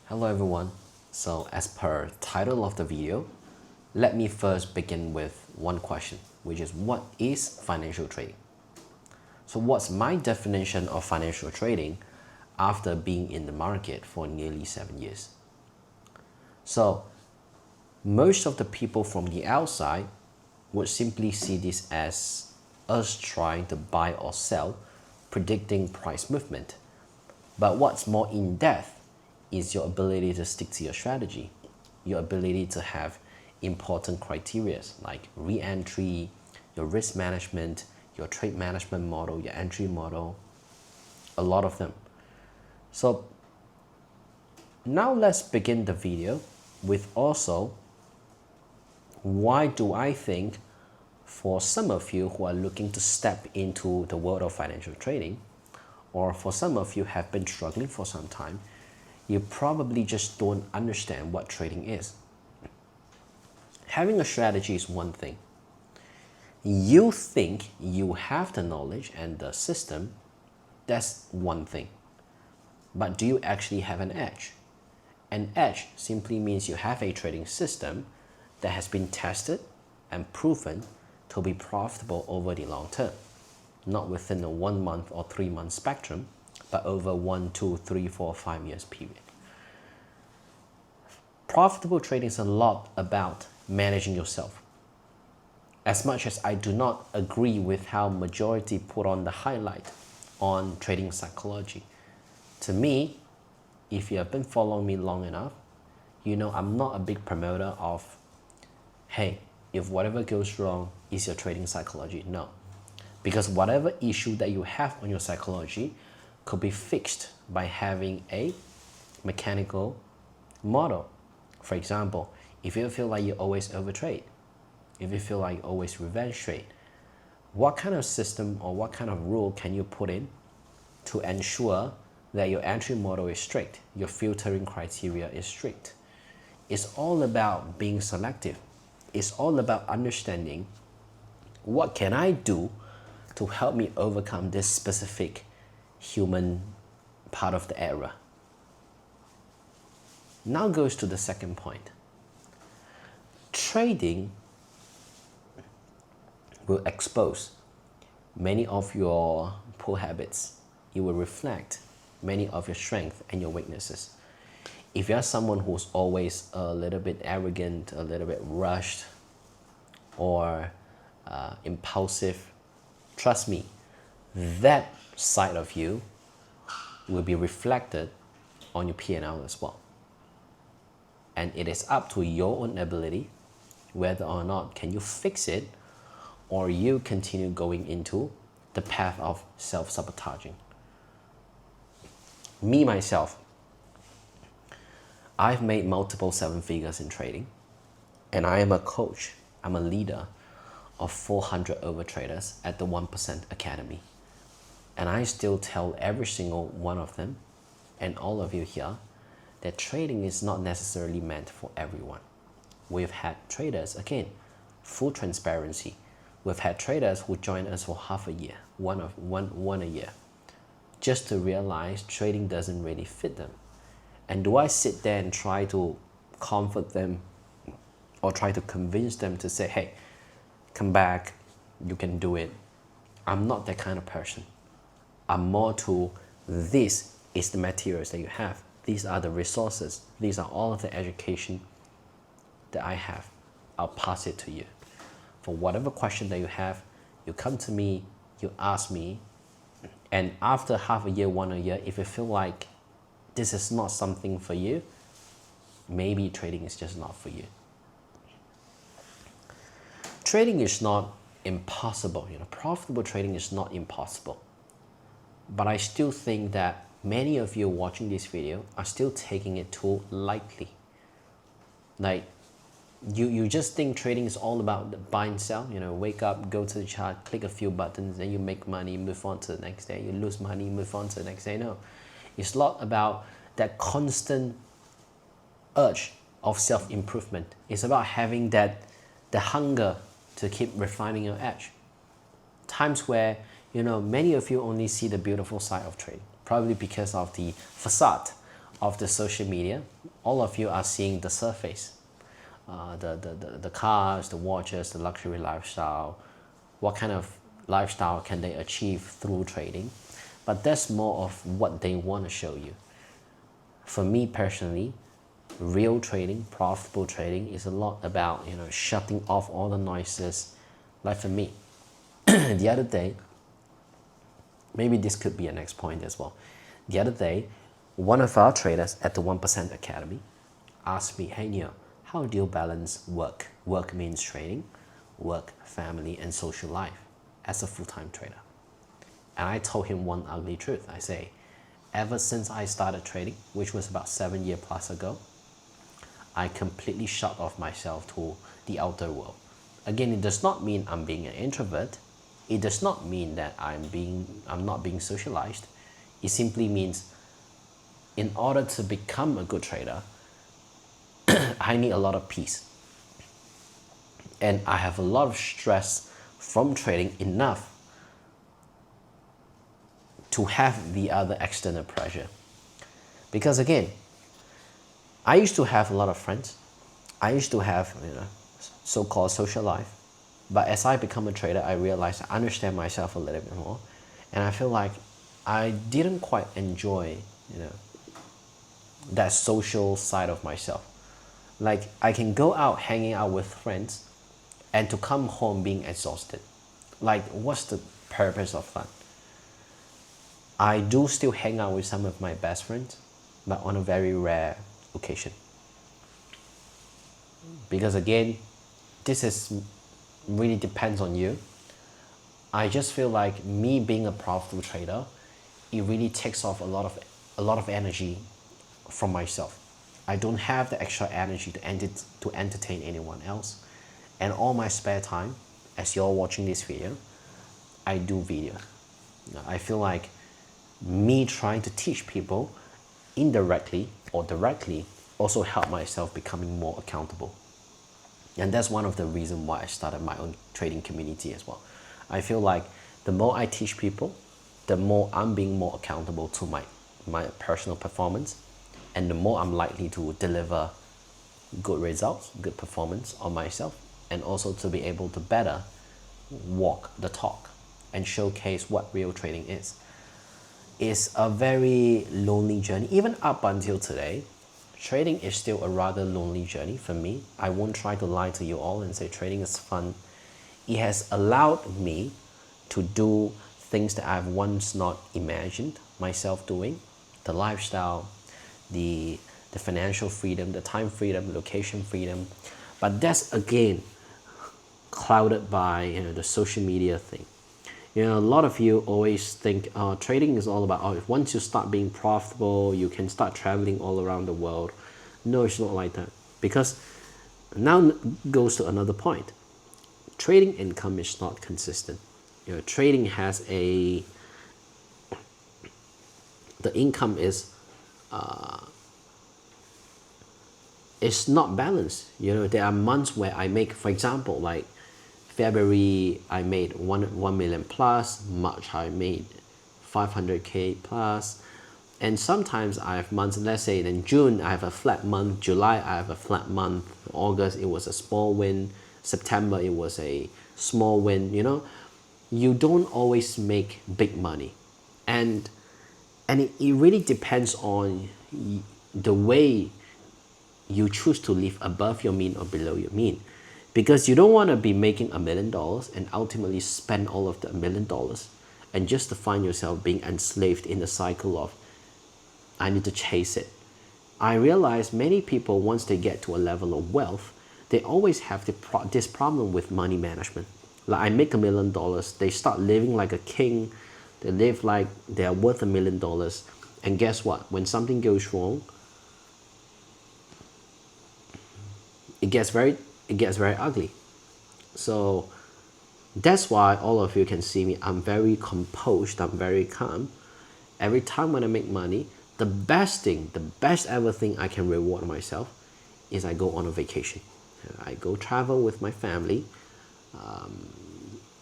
Hello everyone. So as per title of the video, let me first begin with one question, which is what is financial trading? So what's my definition of financial trading after being in the market for nearly 7 years? So most of the people from the outside would simply see this as us trying to buy or sell, predicting price movement. But what's more in depth is your ability to stick to your strategy, your ability to have important criteria like re-entry, your risk management, your trade management model, your entry model, a lot of them. So now let's begin the video with also why do I think for some of you who are looking to step into the world of financial trading, or for some of you have been struggling for some time, you probably just don't understand what trading is. Having a strategy is one thing. You think you have the knowledge and the system, that's one thing. But do you actually have an edge? An edge simply means you have a trading system that has been tested and proven to be profitable over the long term, not within a 1 month or 3 month spectrum, but over 1, 2, 3, 4, 5 years period. Profitable trading is a lot about managing yourself. As much as I do not agree with how majority put on the highlight on trading psychology, to me, if you have been following me long enough, you know I'm not a big promoter of, hey, if whatever goes wrong is your trading psychology. No. Because whatever issue that you have on your psychology could be fixed by having a mechanical model. For example, if you feel like you always overtrade, if you feel like you always revenge trade, what kind of system or what kind of rule can you put in to ensure that your entry model is strict, your filtering criteria is strict? It's all about being selective. It's all about understanding what can I do to help me overcome this specific human part of the error. Now goes to the second point. Trading will expose many of your poor habits. It will reflect many of your strengths and your weaknesses. If you're someone who's always a little bit arrogant, a little bit rushed, or impulsive, trust me, that side of you will be reflected on your P&L as well. And it is up to your own ability whether or not can you fix it or you continue going into the path of self-sabotaging. Me, myself, I've made multiple 7 figures in trading, and I am a coach, I'm a leader of 400 over traders at the 1% Academy. And I still tell every single one of them and all of you here that trading is not necessarily meant for everyone. We've had traders, again, full transparency, we've had traders who joined us for half a year, one a year, just to realize trading doesn't really fit them. And do I sit there and try to comfort them or try to convince them to say, hey, come back, you can do it? I'm not that kind of person. I'm more to, this is the materials that you have. These are the resources. These are all of the education that I have. I'll pass it to you. For whatever question that you have, you come to me, you ask me, and after half a year, 1 year, if you feel like this is not something for you, maybe trading is just not for you. Trading is not impossible. Profitable trading is not impossible. But I still think that many of you watching this video are still taking it too lightly. Like, you just think trading is all about the buy and sell. Wake up, go to the chart, click a few buttons, then you make money, move on to the next day. You lose money, move on to the next day. No, it's a lot about that constant urge of self-improvement. It's about having the hunger to keep refining your edge. Times where, many of you only see the beautiful side of trading, probably because of the facade of the social media, all of you are seeing the surface, the cars, the watches, the luxury lifestyle, what kind of lifestyle can they achieve through trading. But that's more of what they want to show you. For me personally, real trading, profitable trading is a lot about, shutting off all the noises. Like for me, the other day, maybe this could be a next point as well. The other day, one of our traders at the 1% Academy asked me, hey Neoh, how do you balance work? Work means trading, work, family, and social life as a full-time trader. And I told him one ugly truth. I say, ever since I started trading, which was about 7 years plus ago, I completely shut off myself to the outer world. Again, it does not mean I'm being an introvert. It does not mean that I'm not being socialized. It simply means in order to become a good trader, I need a lot of peace. And I have a lot of stress from trading enough to have the other external pressure. Because again, I used to have a lot of friends. I used to have, so-called social life. But as I become a trader, I realized I understand myself a little bit more. And I feel like I didn't quite enjoy, that social side of myself. Like I can go out hanging out with friends and to come home being exhausted. Like what's the purpose of that? I do still hang out with some of my best friends, but on a very rare occasion. Because again, this is really depends on you. I just feel like me being a profitable trader, it really takes off a lot of energy from myself. I don't have the extra energy to entertain anyone else. And all my spare time, as you're watching this video, I do video. I feel like me trying to teach people indirectly or directly also help myself becoming more accountable. And that's one of the reasons why I started my own trading community as well. I feel like the more I teach people, the more I'm being more accountable to my personal performance, and the more I'm likely to deliver good results, good performance on myself, and also to be able to better walk the talk and showcase what real trading is. It's a very lonely journey. Even up until today, trading is still a rather lonely journey for me. I won't try to lie to you all and say trading is fun. It has allowed me to do things that I've once not imagined myself doing. The lifestyle, the financial freedom, the time freedom, location freedom. But that's again clouded by the social media thing. A lot of you always think trading is all about once you start being profitable, you can start traveling all around the world. No, it's not like that. Because now goes to another point. Trading income is not consistent. Trading has the income is it's not balanced. There are months where I make, for example, like February I made 1 million plus, March I made 500k plus, and sometimes I have months, let's say in June I have a flat month, July I have a flat month, August it was a small win, September it was a small win. You don't always make big money, and it really depends on the way you choose to live above your mean or below your mean. Because you don't want to be making $1 million and ultimately spend all of the $1 million and just to find yourself being enslaved in the cycle of I need to chase it. I realize many people, once they get to a level of wealth, they always have this problem with money management. Like I make $1 million, they start living like a king, they live like they're worth $1 million, and guess what? When something goes wrong, it gets very ugly. So that's why all of you can see me. I'm very composed. I'm very calm. Every time when I make money, the best ever thing I can reward myself is I go on a vacation. I go travel with my family.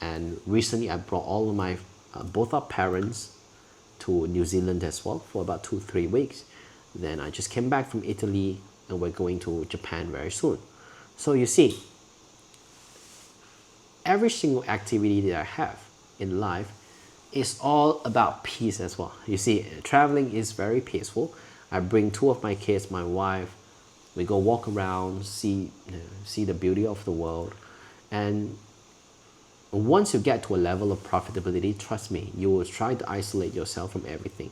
And recently I brought all of my, both our parents to New Zealand as well for about 2-3 weeks. Then I just came back from Italy and we're going to Japan very soon. So you see, every single activity that I have in life is all about peace as well. You see, traveling is very peaceful. I bring two of my kids, my wife, we go walk around, see the beauty of the world. And once you get to a level of profitability, trust me, you will try to isolate yourself from everything.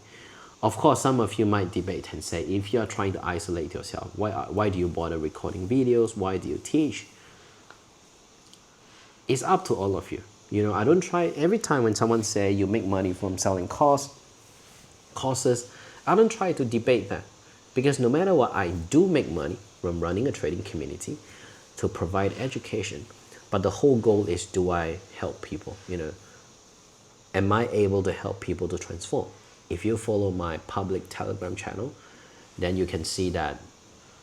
Of course, some of you might debate and say, if you're trying to isolate yourself, why do you bother recording videos? Why do you teach? It's up to all of you. You know, I don't try, every time when someone say you make money from selling courses, I don't try to debate that. Because no matter what, I do make money from running a trading community to provide education. But the whole goal is, do I help people? You know, am I able to help people to transform? If you follow my public Telegram channel, then you can see that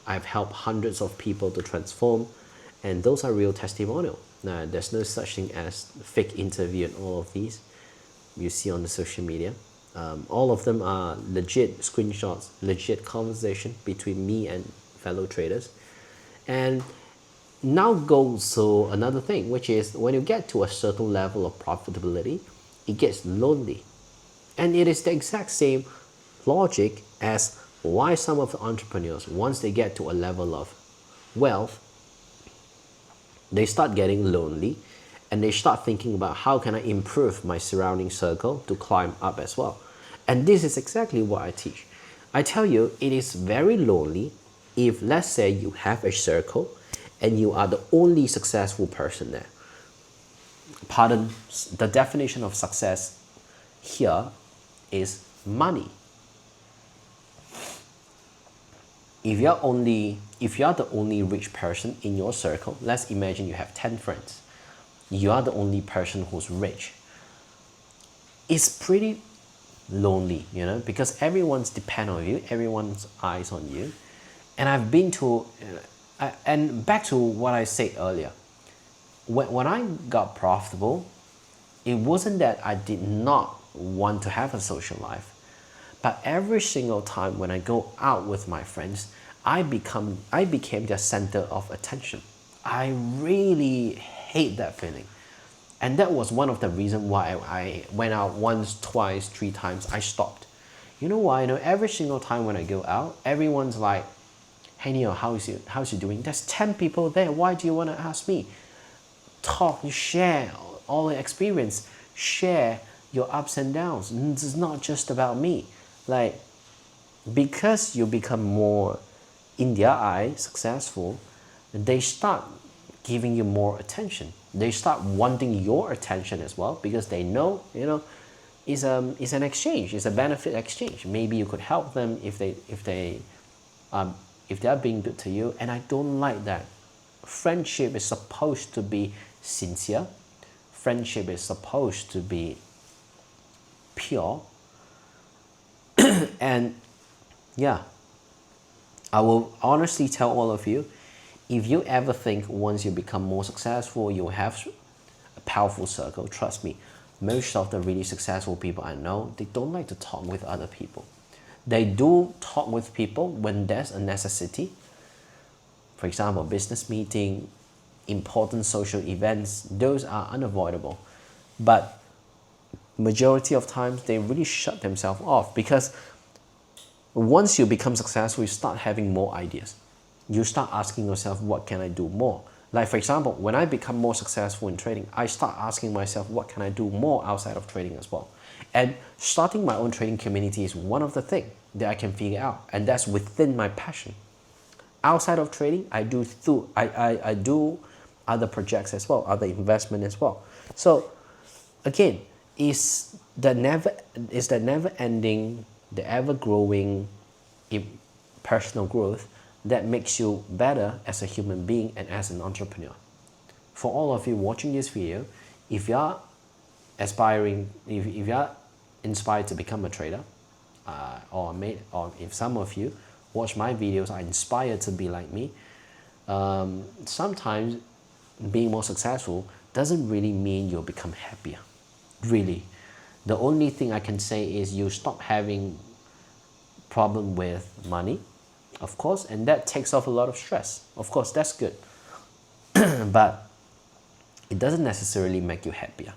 I've helped hundreds of people to transform, and those are real testimonials. Now, there's no such thing as fake interview and all of these you see on the social media. All of them are legit screenshots, legit conversation between me and fellow traders. And now goes to another thing, which is when you get to a certain level of profitability, it gets lonely. And it is the exact same logic as why some of the entrepreneurs, once they get to a level of wealth, they start getting lonely and they start thinking about how can I improve my surrounding circle to climb up as well. And this is exactly what I teach. I tell you, it is very lonely if, let's say, you have a circle and you are the only successful person there. Pardon, the definition of success here is money. If you're the only rich person in your circle, let's imagine you have 10 friends. You are the only person who's rich. It's pretty lonely, you know, because everyone's depend on you, everyone's eyes on you. And I've been to, and back to what I said earlier, when I got profitable, it wasn't that I did not want to have a social life, but every single time when I go out with my friends, I became their center of attention. I really hate that feeling. And that was one of the reasons why I went out once, twice, 3 times, I stopped. You know why? You know, every single time when I go out, everyone's like, hey Neoh, how's you doing? There's 10 people there, why do you want to ask me? Talk, you share all the experience, share your ups and downs. It's not just about me. Like, because you become more, in their eye, successful, they start giving you more attention. They start wanting your attention as well, because they know, you know, it's an exchange, it's a benefit exchange. Maybe you could help them if they are being good to you. And I don't like that. Friendship is supposed to be sincere. Friendship is supposed to be pure. And yeah, I will honestly tell all of you, if you ever think once you become more successful, you have a powerful circle, trust me, most of the really successful people I know, they don't like to talk with other people. They do talk with people when there's a necessity. For example, business meeting, important social events, those are unavoidable. But majority of times, they really shut themselves off, because once you become successful, you start having more ideas. You start asking yourself, what can I do more? Like, for example, when I become more successful in trading, I start asking myself, what can I do more outside of trading as well? And starting my own trading community is one of the things that I can figure out, and that's within my passion. Outside of trading, I do other projects as well, other investment as well. So again, is the never ending, the ever growing personal growth that makes you better as a human being and as an entrepreneur. For all of you watching this video, if you are aspiring, if you are inspired to become a trader, or if some of you watch my videos are inspired to be like me, sometimes being more successful doesn't really mean you'll become happier. Really, the only thing I can say is you stop having problem with money, of course, and that takes off a lot of stress. Of course, that's good. But it doesn't necessarily make you happier,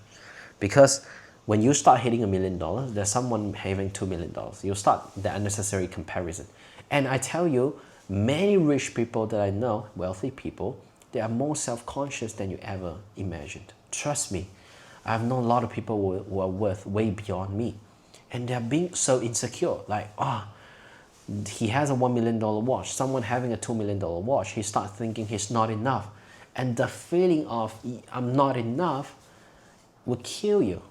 because when you start hitting $1 million, there's someone having $2 million. You start the unnecessary comparison. And I tell you, many rich people that I know, wealthy people, they are more self-conscious than you ever imagined. Trust me, I've known a lot of people who are worth way beyond me, and they're being so insecure. Like, he has a $1 million watch, someone having a $2 million watch, he starts thinking he's not enough. And the feeling of I'm not enough will kill you.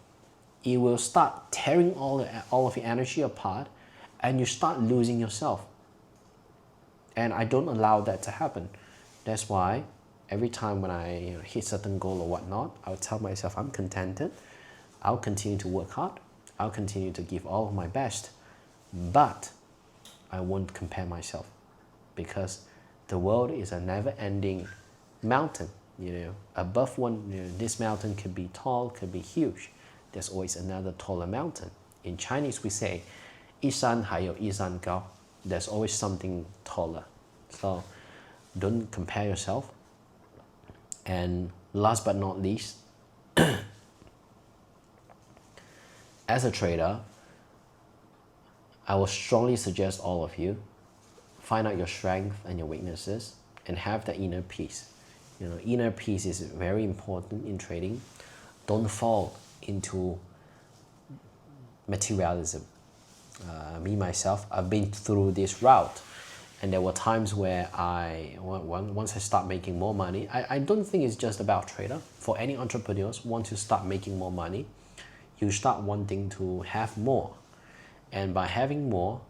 It will start tearing all of your energy apart, and you start losing yourself. And I don't allow that to happen. That's why every time when I hit certain goal or whatnot, I'll tell myself I'm contented. I'll continue to work hard. I'll continue to give all of my best. But I won't compare myself, because the world is a never-ending mountain. Above one, this mountain could be tall, could be huge. There's always another taller mountain. In Chinese, we say, 一山还有一山高. There's always something taller. So don't compare yourself. And last but not least, as a trader, I will strongly suggest all of you find out your strengths and your weaknesses and have that inner peace. Inner peace is very important in trading. Don't fall into materialism. Me, myself, I've been through this route, and there were times where once I start making more money, I don't think it's just about trader. For any entrepreneurs, once you start making more money, you start wanting to have more. And by having more,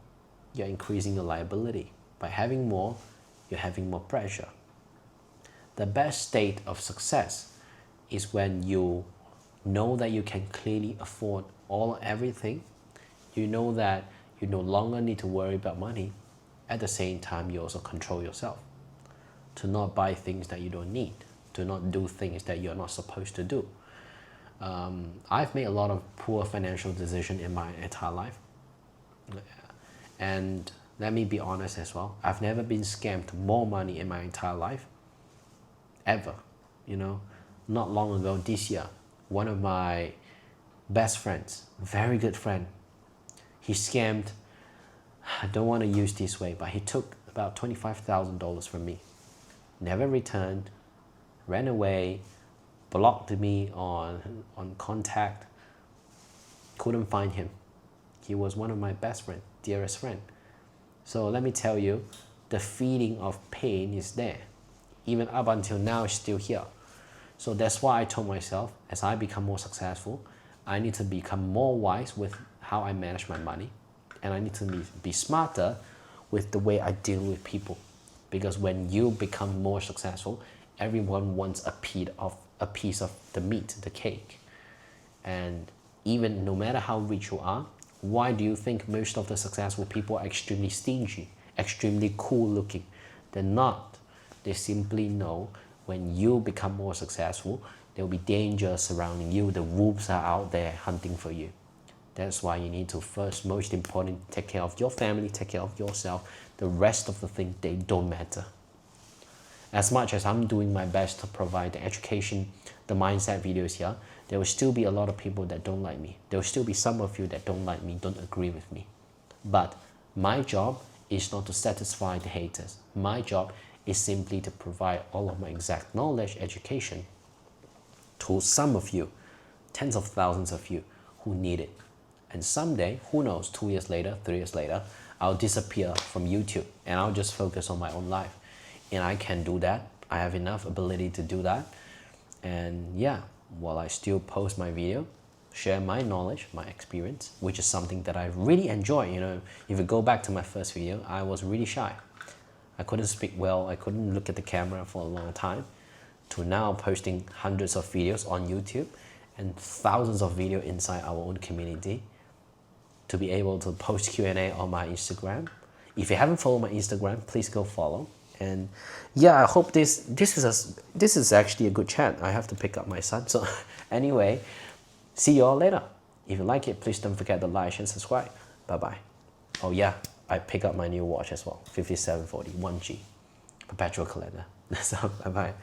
you're increasing your liability. By having more, you're having more pressure. The best state of success is when you know that you can clearly afford everything. You know that you no longer need to worry about money. At the same time, you also control yourself to not buy things that you don't need, to not do things that you're not supposed to do. I've made a lot of poor financial decisions in my entire life. And let me be honest as well, I've never been scammed more money in my entire life, ever. Not long ago, this year, one of my best friends, very good friend, he scammed, I don't want to use this way, but he took about $25,000 from me, never returned, ran away, blocked me on contact, couldn't find him. He was one of my best friends, dearest friend. So let me tell you, the feeling of pain is there. Even up until now, it's still here. So that's why I told myself, as I become more successful, I need to become more wise with how I manage my money. And I need to be smarter with the way I deal with people. Because when you become more successful, everyone wants a piece of the meat, the cake. And even no matter how rich you are, why do you think most of the successful people are extremely stingy, extremely cool looking? They're not. They simply know when you become more successful, there will be danger surrounding you. The wolves are out there hunting for you. That's why you need to first, most important, take care of your family, take care of yourself. The rest of the things, they don't matter. As much as I'm doing my best to provide the education, the mindset videos here, there will still be a lot of people that don't like me. There will still be some of you that don't like me, don't agree with me. But my job is not to satisfy the haters. My job is simply to provide all of my exact knowledge, education to some of you, tens of thousands of you who need it. And someday, who knows, 2 years later, 3 years later, I'll disappear from YouTube and I'll just focus on my own life. And I can do that. I have enough ability to do that. And yeah, while I still post my video, share my knowledge, my experience, which is something that I really enjoy. If you go back to my first video, I was really shy. I couldn't speak well. I couldn't look at the camera for a long time. To now posting hundreds of videos on YouTube and thousands of videos inside our own community. To be able to post Q&A on my Instagram. If you haven't followed my Instagram, please go follow. And yeah, I hope this is actually a good chat. I have to pick up my son. So anyway, see you all later. If you like it, please don't forget to like and subscribe. Bye-bye. Oh yeah, I pick up my new watch as well, 5740 1G perpetual calendar. So bye bye.